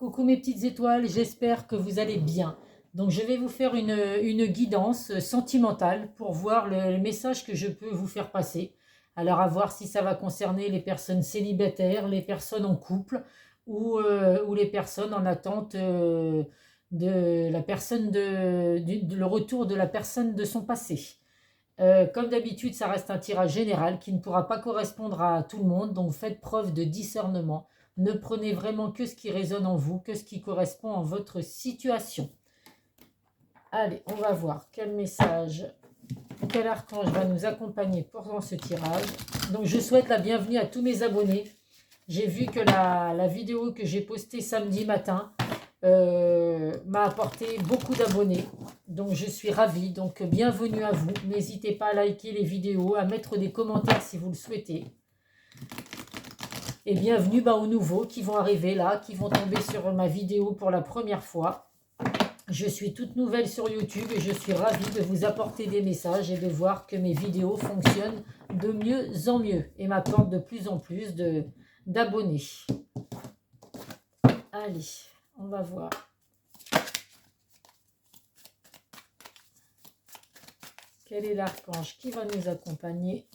Coucou mes petites étoiles, j'espère que vous allez bien. Donc je vais vous faire une guidance sentimentale pour voir le message que je peux vous faire passer. Alors à voir si ça va concerner les personnes célibataires, les personnes en couple ou les personnes en attente de la personne le retour de la personne de son passé. Comme d'habitude, ça reste un tirage général qui ne pourra pas correspondre à tout le monde, donc faites preuve de discernement. Ne prenez vraiment que ce qui résonne en vous, que ce qui correspond en votre situation. Allez, on va voir quel message, quel archange va nous accompagner pendant ce tirage. Donc je souhaite la bienvenue à tous mes abonnés. J'ai vu que la vidéo que j'ai postée samedi matin m'a apporté beaucoup d'abonnés. Donc je suis ravie. Donc bienvenue à vous. N'hésitez pas à liker les vidéos, à mettre des commentaires si vous le souhaitez. Et bienvenue aux nouveaux qui vont arriver là, qui vont tomber sur ma vidéo pour la première fois. Je suis toute nouvelle sur YouTube et je suis ravie de vous apporter des messages et de voir que mes vidéos fonctionnent de mieux en mieux et m'apportent de plus en plus d'abonnés. Allez, on va voir. Quel est l'archange qui va nous accompagner ?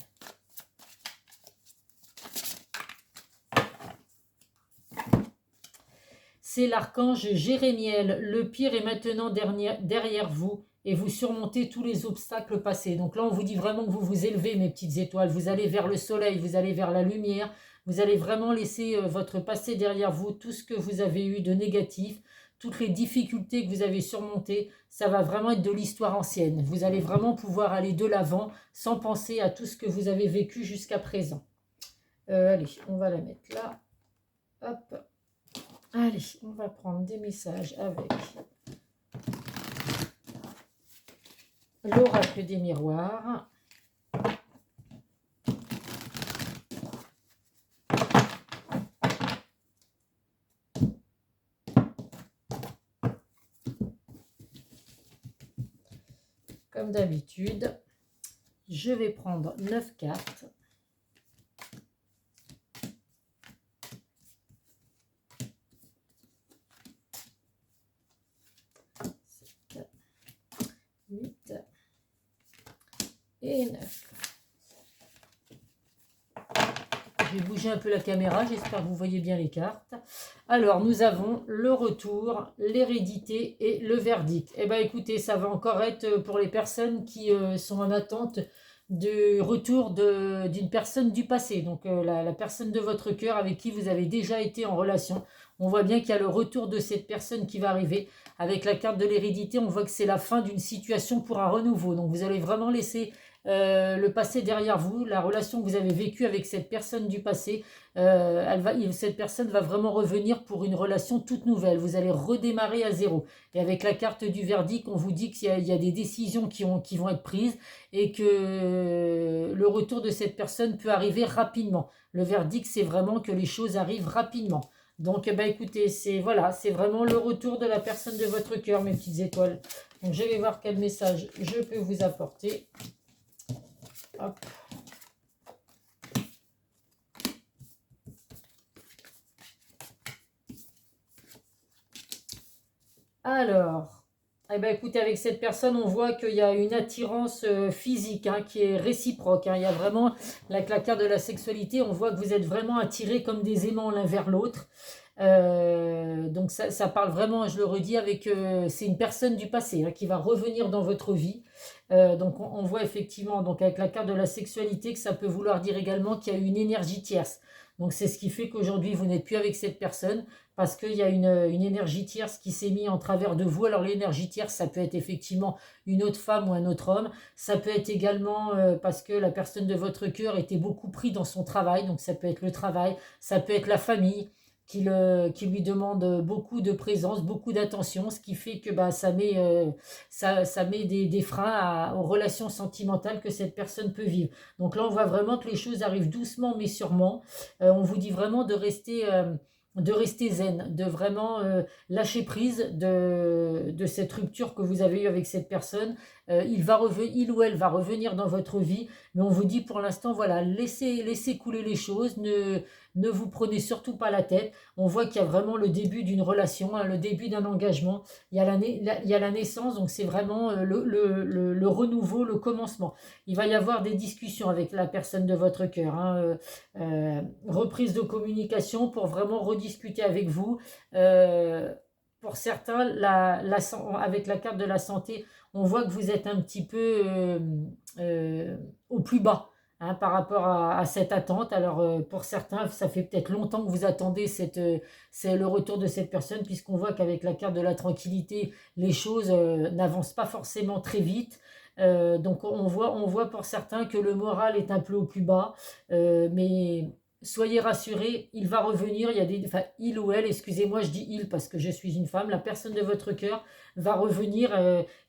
C'est l'archange Jérémiel. Le pire est maintenant derrière vous et vous surmontez tous les obstacles passés. Donc là, on vous dit vraiment que vous vous élevez, mes petites étoiles. Vous allez vers le soleil, vous allez vers la lumière. Vous allez vraiment laisser votre passé derrière vous, tout ce que vous avez eu de négatif, toutes les difficultés que vous avez surmontées. Ça va vraiment être de l'histoire ancienne. Vous allez vraiment pouvoir aller de l'avant sans penser à tout ce que vous avez vécu jusqu'à présent. Allez, on va la mettre là. Hop. Allez, on va prendre des messages avec l'oracle des miroirs. Comme d'habitude, je vais prendre 9 cartes. Et 9. Je vais bouger un peu la caméra, j'espère que vous voyez bien les cartes. Alors, nous avons le retour, l'hérédité et le verdict. Eh bien, écoutez, ça va encore être pour les personnes qui sont en attente de retour d'une personne du passé. Donc, la personne de votre cœur avec qui vous avez déjà été en relation. On voit bien qu'il y a le retour de cette personne qui va arriver. Avec la carte de l'hérédité, on voit que c'est la fin d'une situation pour un renouveau. Donc, vous allez vraiment laisser le passé derrière vous, la relation que vous avez vécue avec cette personne du passé, cette personne va vraiment revenir pour une relation toute nouvelle. Vous allez redémarrer à zéro. Et avec la carte du verdict, on vous dit qu'il y a des décisions qui vont être prises et que le retour de cette personne peut arriver rapidement. Le verdict, c'est vraiment que les choses arrivent rapidement. Donc, écoutez, c'est vraiment le retour de la personne de votre cœur, mes petites étoiles. Donc, je vais voir quel message je peux vous apporter. Hop. Alors, écoutez, avec cette personne, on voit qu'il y a une attirance physique qui est réciproque. Il y a vraiment, avec la carte de la sexualité, on voit que vous êtes vraiment attirés comme des aimants l'un vers l'autre. Donc ça parle vraiment, je le redis, c'est une personne du passé qui va revenir dans votre vie. Donc on voit effectivement, donc avec la carte de la sexualité, que ça peut vouloir dire également qu'il y a une énergie tierce. Donc c'est ce qui fait qu'aujourd'hui vous n'êtes plus avec cette personne parce qu'il y a une énergie tierce qui s'est mise en travers de vous. Alors l'énergie tierce, ça peut être effectivement une autre femme ou un autre homme. Ça peut être également parce que la personne de votre cœur était beaucoup pris dans son travail. Donc ça peut être le travail, ça peut être la famille qui lui demande beaucoup de présence, beaucoup d'attention, ce qui fait que ça met des freins aux relations sentimentales que cette personne peut vivre. Donc là, on voit vraiment que les choses arrivent doucement mais sûrement. On vous dit vraiment de rester zen, de vraiment lâcher prise de cette rupture que vous avez eue avec cette personne. Il ou elle va revenir dans votre vie, mais on vous dit pour l'instant, voilà, laissez couler les choses, Ne vous prenez surtout pas la tête. On voit qu'il y a vraiment le début d'une relation, hein, le début d'un engagement. Il y a la naissance, donc c'est vraiment le renouveau, le commencement. Il va y avoir des discussions avec la personne de votre cœur, hein, reprise de communication pour vraiment rediscuter avec vous. Pour certains, avec la carte de la santé, on voit que vous êtes un petit peu au plus bas, hein, par rapport à cette attente. Alors pour certains, ça fait peut-être longtemps que vous attendez c'est le retour de cette personne, puisqu'on voit qu'avec la carte de la tranquillité, les choses n'avancent pas forcément très vite. Donc on voit pour certains que le moral est un peu au plus bas, mais soyez rassurés, il va revenir. Enfin, il ou elle, excusez-moi, je dis il parce que je suis une femme, la personne de votre cœur va revenir.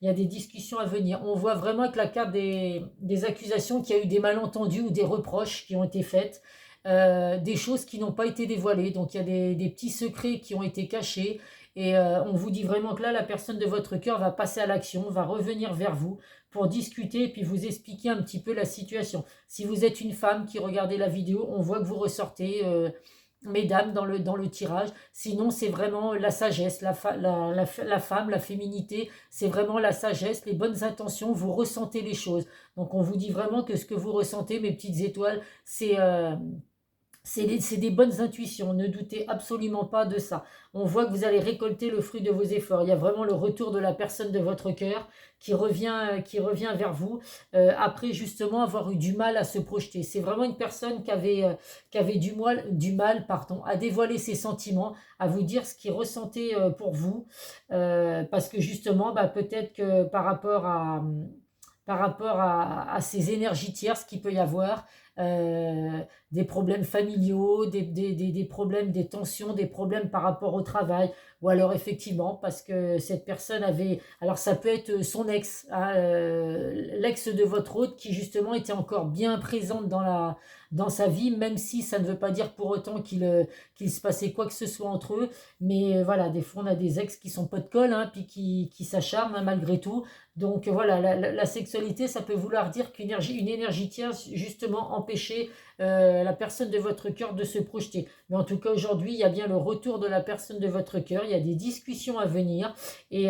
Il y a des discussions à venir. On voit vraiment avec la carte des accusations qu'il y a eu des malentendus ou des reproches qui ont été faites, des choses qui n'ont pas été dévoilées. Donc il y a des petits secrets qui ont été cachés. Et on vous dit vraiment que là, la personne de votre cœur va passer à l'action, va revenir vers vous pour discuter et puis vous expliquer un petit peu la situation. Si vous êtes une femme qui regardez la vidéo, on voit que vous ressortez, mesdames, dans le tirage. Sinon, c'est vraiment la sagesse, la femme, la féminité, c'est vraiment la sagesse, les bonnes intentions, vous ressentez les choses. Donc on vous dit vraiment que ce que vous ressentez, mes petites étoiles, c'est des bonnes intuitions, ne doutez absolument pas de ça. On voit que vous allez récolter le fruit de vos efforts. Il y a vraiment le retour de la personne de votre cœur qui revient vers vous, après justement avoir eu du mal à se projeter. C'est vraiment une personne qui avait du mal pardon, à dévoiler ses sentiments, à vous dire ce qu'il ressentait pour vous, parce que justement, bah, peut-être que par rapport à ces énergies tierces qu'il peut y avoir, des problèmes familiaux, des problèmes, des tensions, des problèmes par rapport au travail, ou alors effectivement parce que cette personne avait, alors ça peut être son ex, hein, l'ex de votre hôte qui justement était encore bien présente dans sa vie, même si ça ne veut pas dire pour autant qu'il se passait quoi que ce soit entre eux, mais voilà, des fois on a des ex qui sont pas de colle, hein, puis qui s'acharnent, hein, malgré tout. Donc voilà, la sexualité, ça peut vouloir dire une énergie tierce justement empêcher la personne de votre cœur de se projeter. Mais en tout cas, aujourd'hui, il y a bien le retour de la personne de votre cœur, il y a des discussions à venir, et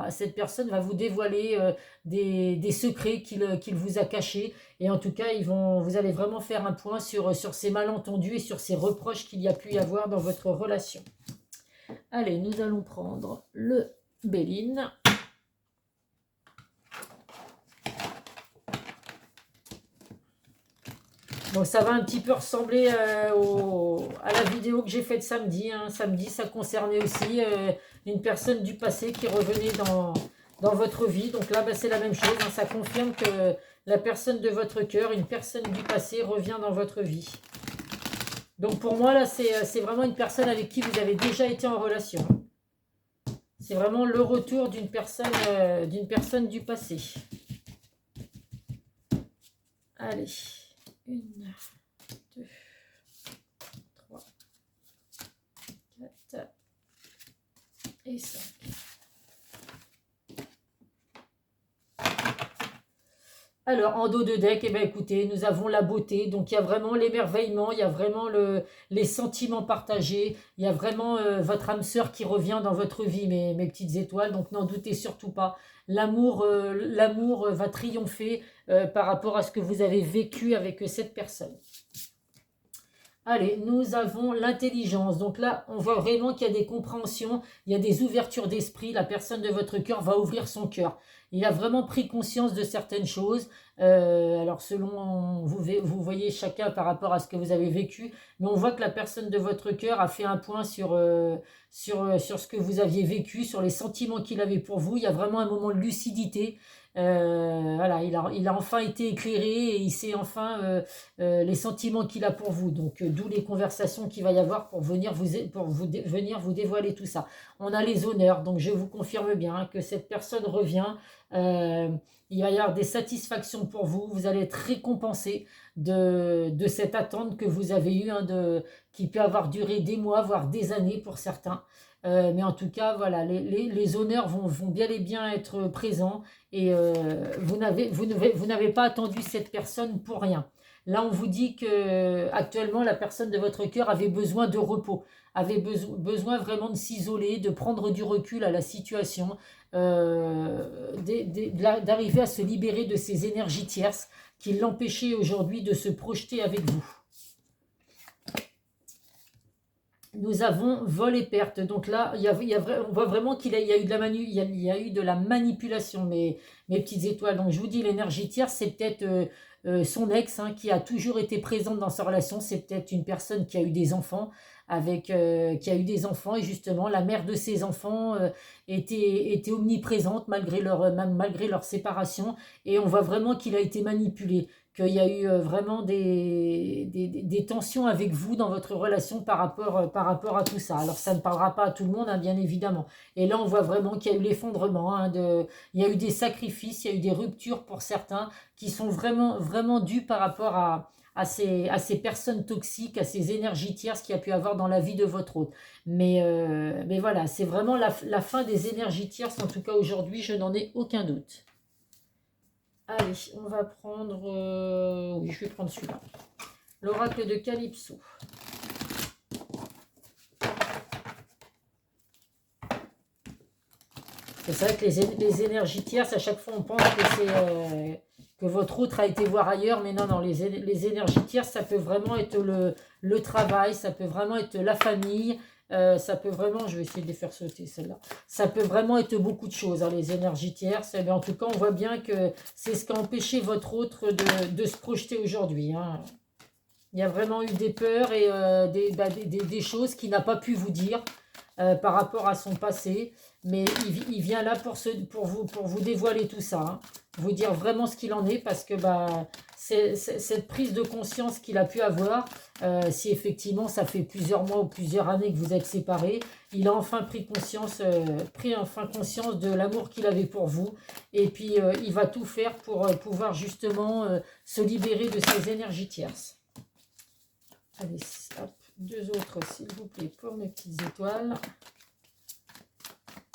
cette personne va vous dévoiler des secrets qu'il vous a cachés, et en tout cas, vous allez vraiment faire un point sur ces malentendus et sur ces reproches qu'il y a pu y avoir dans votre relation. Allez, nous allons prendre le Béline. Donc ça va un petit peu ressembler à la vidéo que j'ai faite samedi, hein. Samedi, ça concernait aussi une personne du passé qui revenait dans votre vie. Donc là, bah, c'est la même chose, hein. Ça confirme que la personne de votre cœur, une personne du passé, revient dans votre vie. Donc pour moi, là, c'est vraiment une personne avec qui vous avez déjà été en relation. C'est vraiment le retour d'une personne du passé. Allez. 1, 2, 3, 4 et 5. Alors, en dos de deck, eh bien, écoutez, nous avons la beauté. Donc, il y a vraiment l'émerveillement, il y a vraiment les sentiments partagés. Il y a vraiment votre âme sœur qui revient dans votre vie, mes petites étoiles. Donc, n'en doutez surtout pas. L'amour va triompher par rapport à ce que vous avez vécu avec cette personne. Allez, nous avons l'intelligence. Donc là, on voit vraiment qu'il y a des compréhensions, il y a des ouvertures d'esprit. La personne de votre cœur va ouvrir son cœur. Il a vraiment pris conscience de certaines choses. Alors selon, vous voyez chacun par rapport à ce que vous avez vécu, mais on voit que la personne de votre cœur a fait un point sur ce que vous aviez vécu, sur les sentiments qu'il avait pour vous. Il y a vraiment un moment de lucidité. Voilà, il a enfin été éclairé et il sait enfin les sentiments qu'il a pour vous. Donc d'où les conversations qu'il va y avoir pour venir venir vous dévoiler tout ça. On a les honneurs, donc je vous confirme bien, hein, que cette personne revient. Il va y avoir des satisfactions pour vous. Vous allez être récompensé de cette attente que vous avez eue, hein, qui peut avoir duré des mois, voire des années pour certains. Mais en tout cas, voilà, les honneurs vont bien et bien être présents, et vous n'avez pas attendu cette personne pour rien. Là, on vous dit que actuellement, la personne de votre cœur avait besoin de repos, avait besoin vraiment de s'isoler, de prendre du recul à la situation, d'arriver à se libérer de ces énergies tierces qui l'empêchaient aujourd'hui de se projeter avec vous. Nous avons vol et perte. Donc là, on voit vraiment qu'il y a eu de il y a eu de la manipulation, mes petites étoiles. Donc je vous dis, l'énergie tierce, c'est peut-être son ex, hein, qui a toujours été présente dans sa relation. C'est peut-être une personne qui a eu des enfants qui a eu des enfants, et justement la mère de ses enfants était omniprésente malgré leur séparation, et on voit vraiment qu'il a été manipulé, qu'il y a eu vraiment des tensions avec vous dans votre relation par rapport à tout ça. Alors ça ne parlera pas à tout le monde, hein, bien évidemment. Et là on voit vraiment qu'il y a eu l'effondrement, hein, il y a eu des sacrifices, il y a eu des ruptures pour certains qui sont vraiment, vraiment dus par rapport à ces personnes toxiques, à ces énergies tierces qu'il y a pu avoir dans la vie de votre hôte. Mais voilà, c'est vraiment la fin des énergies tierces, en tout cas aujourd'hui, je n'en ai aucun doute. Allez, on va prendre... oui, je vais prendre celui-là. L'oracle de Calypso. C'est vrai que les énergies tierces, à chaque fois, on pense que c'est... que votre autre a été voir ailleurs, mais non, non, les énergies tierces, ça peut vraiment être le travail, ça peut vraiment être la famille, ça peut vraiment, je vais essayer de les faire sauter celle-là, ça peut vraiment être beaucoup de choses, hein, les énergies tierces, mais en tout cas, on voit bien que c'est ce qui a empêché votre autre de se projeter aujourd'hui, hein. Il y a vraiment eu des peurs et des choses qu'il n'a pas pu vous dire par rapport à son passé, mais il vient là pour vous dévoiler tout ça, hein. Vous dire vraiment ce qu'il en est, parce que c'est cette prise de conscience qu'il a pu avoir, si effectivement ça fait plusieurs mois ou plusieurs années que vous êtes séparés, il a enfin pris conscience de l'amour qu'il avait pour vous, et puis il va tout faire pour pouvoir justement se libérer de ces énergies tierces. Allez, hop, deux autres s'il vous plaît pour mes petites étoiles.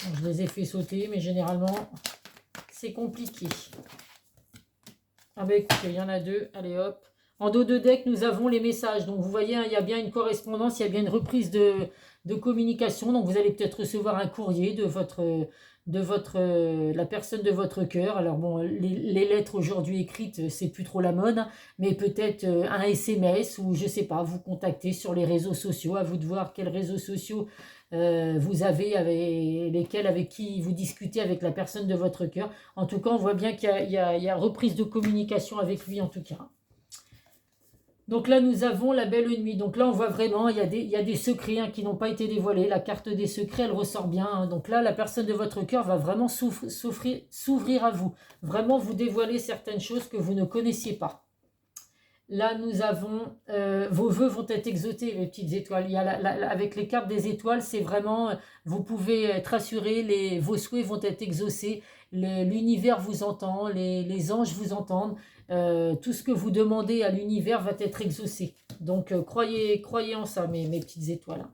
Bon, je les ai fait sauter, mais généralement c'est compliqué. Ah bah écoutez, il y en a deux, allez hop. En dos de deck, nous avons les messages. Donc vous voyez, hein, il y a bien une correspondance, il y a bien une reprise de communication. Donc vous allez peut-être recevoir un courrier la personne de votre cœur. Alors bon, les lettres aujourd'hui écrites, c'est plus trop la mode, hein, mais peut-être un SMS, ou je sais pas, vous contacter sur les réseaux sociaux. À vous de voir quels réseaux sociaux vous avez, avec qui vous discutez avec la personne de votre cœur. En tout cas, on voit bien qu'il y a reprise de communication avec lui, en tout cas. Donc là, nous avons la belle nuit. Donc là, on voit vraiment, il y a des secrets, hein, qui n'ont pas été dévoilés. La carte des secrets, elle ressort bien, hein. Donc là, la personne de votre cœur va vraiment s'ouvrir à vous. Vraiment vous dévoiler certaines choses que vous ne connaissiez pas. Là, nous avons, vos vœux vont être exaucés, mes petites étoiles. Il y a avec les cartes des étoiles, c'est vraiment, vous pouvez être assurés, vos souhaits vont être exaucés, l'univers vous entend, les anges vous entendent, tout ce que vous demandez à l'univers va être exaucé. Donc, croyez en ça, mes petites étoiles.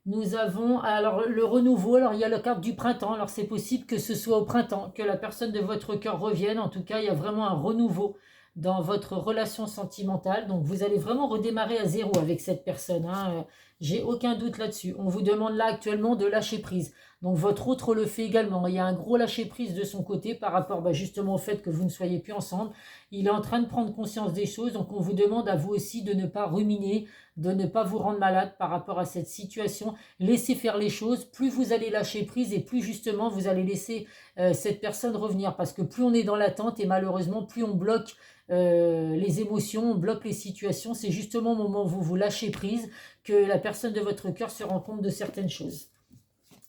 Nous avons alors le renouveau. Alors, il y a la carte du printemps. Alors, c'est possible que ce soit au printemps, que la personne de votre cœur revienne. En tout cas, il y a vraiment un renouveau dans votre relation sentimentale. Donc, vous allez vraiment redémarrer à zéro avec cette personne, hein. J'ai aucun doute là-dessus. On vous demande là actuellement de lâcher prise. Donc, votre autre le fait également. Il y a un gros lâcher prise de son côté par rapport justement au fait que vous ne soyez plus ensemble. Il est en train de prendre conscience des choses. Donc, on vous demande à vous aussi de ne pas ruminer, de ne pas vous rendre malade par rapport à cette situation. Laissez faire les choses. Plus vous allez lâcher prise, et plus justement vous allez laisser cette personne revenir. Parce que plus on est dans l'attente, et malheureusement plus on bloque les émotions, on bloque les situations. C'est justement au moment où vous lâchez prise que la personne de votre cœur se rend compte de certaines choses.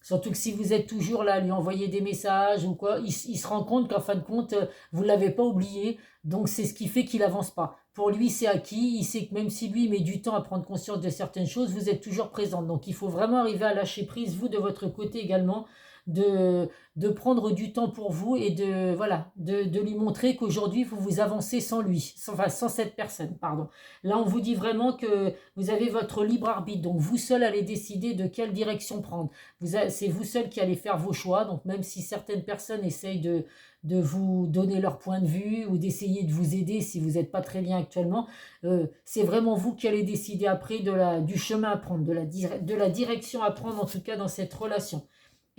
Surtout que si vous êtes toujours là à lui envoyer des messages ou quoi, il se rend compte qu'en fin de compte, vous ne l'avez pas oublié. Donc c'est ce qui fait qu'il n'avance pas. Pour lui, c'est acquis. Il sait que même si lui met du temps à prendre conscience de certaines choses, vous êtes toujours présente. Donc il faut vraiment arriver à lâcher prise, vous de votre côté également, de prendre du temps pour vous et de, voilà, de lui montrer qu'aujourd'hui, vous vous avancez sans lui, enfin sans cette personne, pardon. Là, on vous dit vraiment que vous avez votre libre arbitre, donc vous seul allez décider de quelle direction prendre. C'est vous seul qui allez faire vos choix, donc même si certaines personnes essayent de vous donner leur point de vue ou d'essayer de vous aider si vous n'êtes pas très bien actuellement, c'est vraiment vous qui allez décider après du chemin à prendre, de la direction à prendre en tout cas dans cette relation.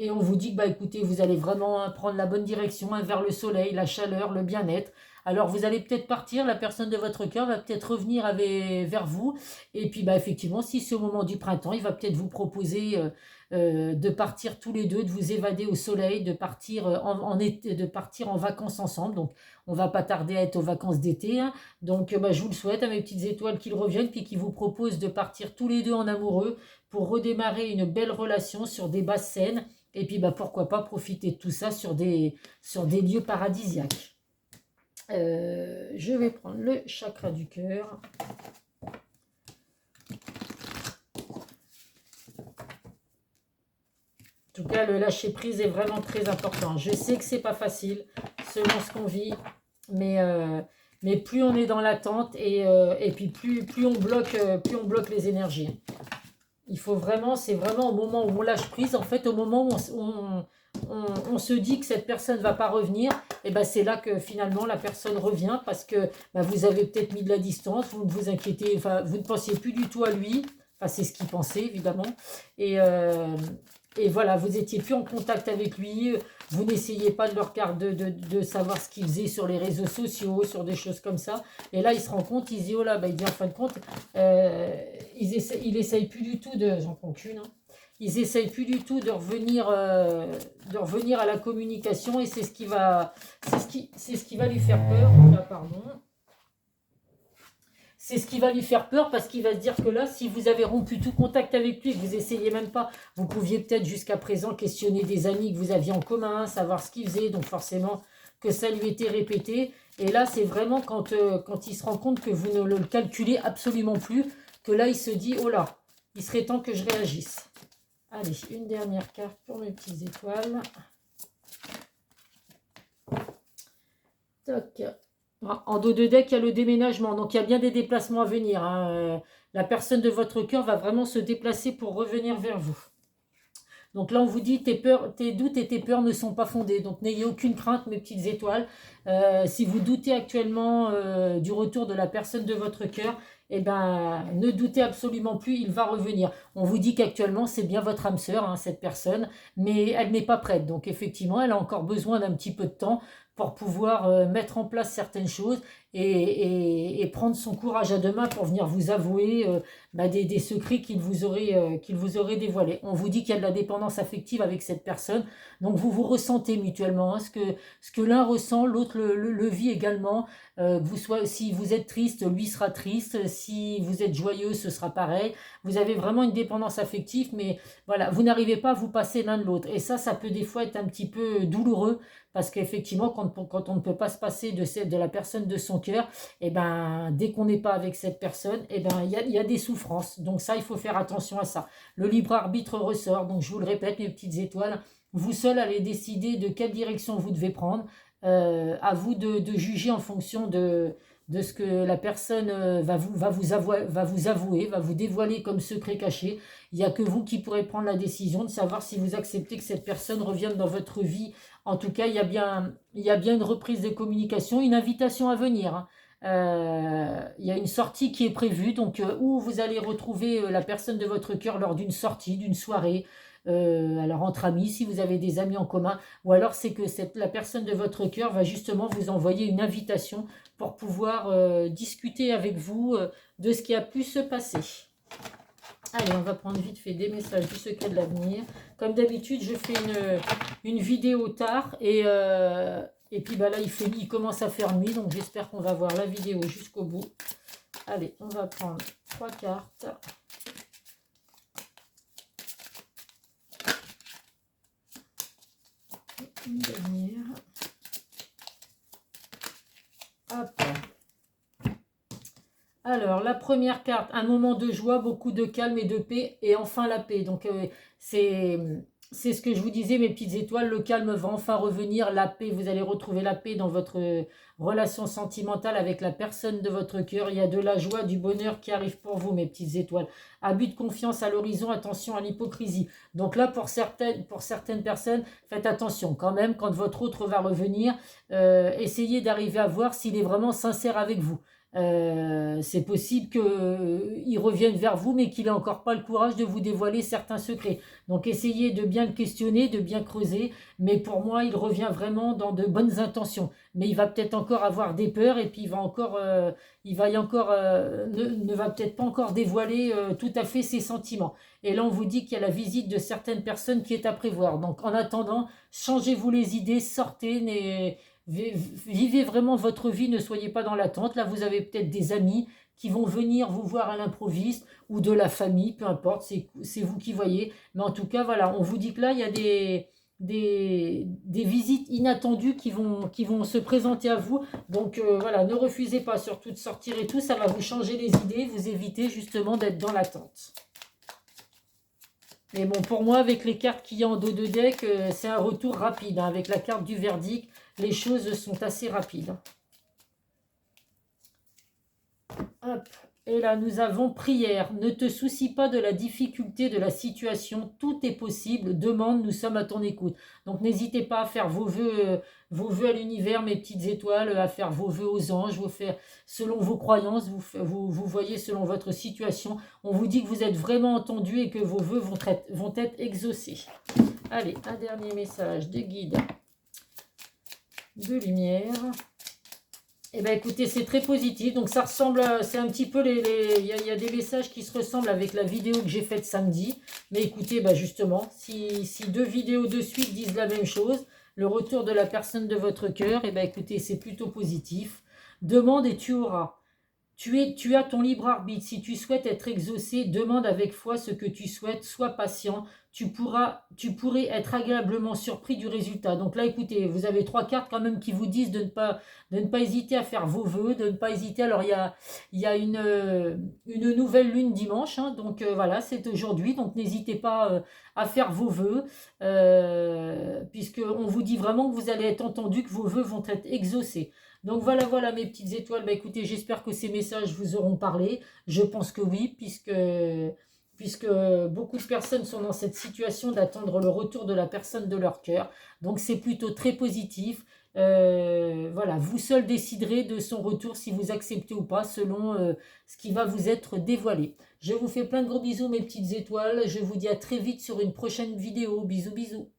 Et on vous dit que bah écoutez, vous allez vraiment prendre la bonne direction vers le soleil, la chaleur, le bien-être. Alors vous allez peut-être partir, la personne de votre cœur va peut-être revenir vers vous. Et puis bah effectivement, si c'est au moment du printemps, il va peut-être vous proposer de partir tous les deux, de vous évader au soleil, de partir été, de partir en vacances ensemble. Donc on va pas tarder à être aux vacances d'été, hein. Donc bah, je vous le souhaite à mes petites étoiles qu'ils reviennent, puis qu'ils vous proposent de partir tous les deux en amoureux pour redémarrer une belle relation sur des bases saines. Et puis bah, pourquoi pas profiter de tout ça sur des lieux paradisiaques. Je vais prendre le chakra du cœur. En tout cas, le lâcher prise est vraiment très important. Je sais que c'est pas facile selon ce qu'on vit, mais plus on est dans l'attente et puis plus on bloque les énergies. Il faut vraiment, c'est vraiment au moment où on lâche prise, en fait, au moment où on se dit que cette personne ne va pas revenir, et ben c'est là que finalement la personne revient parce que ben, vous avez peut-être mis de la distance, vous ne vous inquiétez, enfin, vous ne pensiez plus du tout à lui, enfin, c'est ce qu'il pensait évidemment, et voilà, vous n'étiez plus en contact avec lui, vous n'essayez pas de le regarder, de savoir ce qu'il faisait sur les réseaux sociaux, sur des choses comme ça. Et là, il se rend compte, il se dit, oh là, bah, il dit en fin de compte, il essaye plus du tout de, j'en compte une, hein, ils essayent plus du tout de revenir à la communication et c'est ce qui va lui faire peur. Là, pardon. C'est ce qui va lui faire peur parce qu'il va se dire que là, si vous avez rompu tout contact avec lui et que vous essayez même pas, vous pouviez peut-être jusqu'à présent questionner des amis que vous aviez en commun, savoir ce qu'il faisait, donc forcément que ça lui était répété. Et là, c'est vraiment quand il se rend compte que vous ne le calculez absolument plus, que là, il se dit, oh là, il serait temps que je réagisse. Allez, une dernière carte pour mes petites étoiles. Toc. En dos de deck, il y a le déménagement. Donc, il y a bien des déplacements à venir, hein. La personne de votre cœur va vraiment se déplacer pour revenir vers vous. Donc là, on vous dit, tes doutes et tes peurs ne sont pas fondés. Donc, n'ayez aucune crainte, mes petites étoiles. Si vous doutez actuellement du retour de la personne de votre cœur, eh ben, ne doutez absolument plus, il va revenir. On vous dit qu'actuellement, c'est bien votre âme sœur, hein, cette personne, mais elle n'est pas prête. Donc, effectivement, elle a encore besoin d'un petit peu de temps pour pouvoir mettre en place certaines choses et prendre son courage à deux mains pour venir vous avouer des secrets qu'il vous aurait dévoilés. On vous dit qu'il y a de la dépendance affective avec cette personne, donc vous vous ressentez mutuellement, hein, ce que l'un ressent, l'autre le vit également. Si vous êtes triste, lui sera triste, si vous êtes joyeux, ce sera pareil. Vous avez vraiment une dépendance affective, mais voilà, vous n'arrivez pas à vous passer l'un de l'autre. Et ça peut des fois être un petit peu douloureux, parce qu'effectivement, quand on ne peut pas se passer de la personne de son cœur, et ben, dès qu'on n'est pas avec cette personne, et ben, il y a des souffrances. Donc ça, il faut faire attention à ça. Le libre arbitre ressort. Donc je vous le répète, mes petites étoiles, vous seul allez décider de quelle direction vous devez prendre. À vous de juger en fonction de ce que la personne va vous avouer, va vous dévoiler comme secret caché. Il n'y a que vous qui pourrez prendre la décision de savoir si vous acceptez que cette personne revienne dans votre vie. En tout cas, il y a bien une reprise de communication, une invitation à venir, hein. Il y a une sortie qui est prévue, donc où vous allez retrouver la personne de votre cœur lors d'une sortie, d'une soirée, alors entre amis, si vous avez des amis en commun, ou alors c'est que la personne de votre cœur va justement vous envoyer une invitation pour pouvoir discuter avec vous de ce qui a pu se passer. Allez, on va prendre vite fait des messages du secret de l'avenir. Comme d'habitude, je fais une vidéo tard et puis bah là, il commence à faire nuit, donc j'espère qu'on va voir la vidéo jusqu'au bout. Allez, on va prendre 3 cartes. Une dernière. Hop. Alors, la première carte, un moment de joie, beaucoup de calme et de paix, et enfin la paix. Donc, c'est c'est ce que je vous disais, mes petites étoiles, le calme va enfin revenir, la paix, vous allez retrouver la paix dans votre relation sentimentale avec la personne de votre cœur. Il y a de la joie, du bonheur qui arrive pour vous, mes petites étoiles. Abus de confiance à l'horizon, attention à l'hypocrisie. Donc là, pour certaines personnes, faites attention quand même, quand votre autre va revenir, essayez d'arriver à voir s'il est vraiment sincère avec vous. C'est possible qu'il revienne vers vous, mais qu'il n'ait encore pas le courage de vous dévoiler certains secrets. Donc essayez de bien le questionner, de bien creuser, mais pour moi, il revient vraiment dans de bonnes intentions. Mais il va peut-être encore avoir des peurs et puis il va y encore, ne va peut-être pas encore dévoiler tout à fait ses sentiments. Et là, on vous dit qu'il y a la visite de certaines personnes qui est à prévoir. Donc en attendant, changez-vous les idées, sortez, vivez vraiment votre vie, ne soyez pas dans l'attente. Là, vous avez peut-être des amis qui vont venir vous voir à l'improviste ou de la famille, peu importe, c'est vous qui voyez. Mais en tout cas, voilà, on vous dit que là, il y a des visites inattendues qui vont se présenter à vous. Donc voilà, ne refusez pas surtout de sortir et tout, ça va vous changer les idées, vous éviter justement d'être dans l'attente. Mais bon, pour moi, avec les cartes qu'il y a en dos de deck, c'est un retour rapide. Hein. Avec la carte du verdict, les choses sont assez rapides. Hop. Et là, nous avons prière. Ne te soucie pas de la difficulté de la situation. Tout est possible. Demande, nous sommes à ton écoute. Donc, n'hésitez pas à faire vos vœux à l'univers, mes petites étoiles, à faire vos vœux aux anges, vous faire selon vos croyances, vous voyez selon votre situation. On vous dit que vous êtes vraiment entendu et que vos vœux vont être exaucés. Allez, un dernier message de guide, de lumière. Eh bien, écoutez, c'est très positif. Donc, ça ressemble, c'est un petit peu il y a des messages qui se ressemblent avec la vidéo que j'ai faite samedi. Mais écoutez, bah justement, si deux vidéos de suite disent la même chose, le retour de la personne de votre cœur, eh bien, écoutez, c'est plutôt positif. Demande et tu auras. Tu as ton libre arbitre. Si tu souhaites être exaucé, demande avec foi ce que tu souhaites. Sois patient. Tu pourrais être agréablement surpris du résultat. Donc là, écoutez, vous avez 3 cartes quand même qui vous disent de ne pas hésiter à faire vos vœux, de ne pas hésiter. Alors, il y a une nouvelle lune dimanche. Hein, donc voilà, c'est aujourd'hui. Donc n'hésitez pas à faire vos vœux. Puisqu'on vous dit vraiment que vous allez être entendu, que vos vœux vont être exaucés. Donc voilà mes petites étoiles. Bah écoutez, j'espère que ces messages vous auront parlé. Je pense que oui, puisque beaucoup de personnes sont dans cette situation d'attendre le retour de la personne de leur cœur. Donc c'est plutôt très positif. Voilà, vous seul déciderez de son retour si vous acceptez ou pas selon ce qui va vous être dévoilé. Je vous fais plein de gros bisous mes petites étoiles. Je vous dis à très vite sur une prochaine vidéo. Bisous bisous.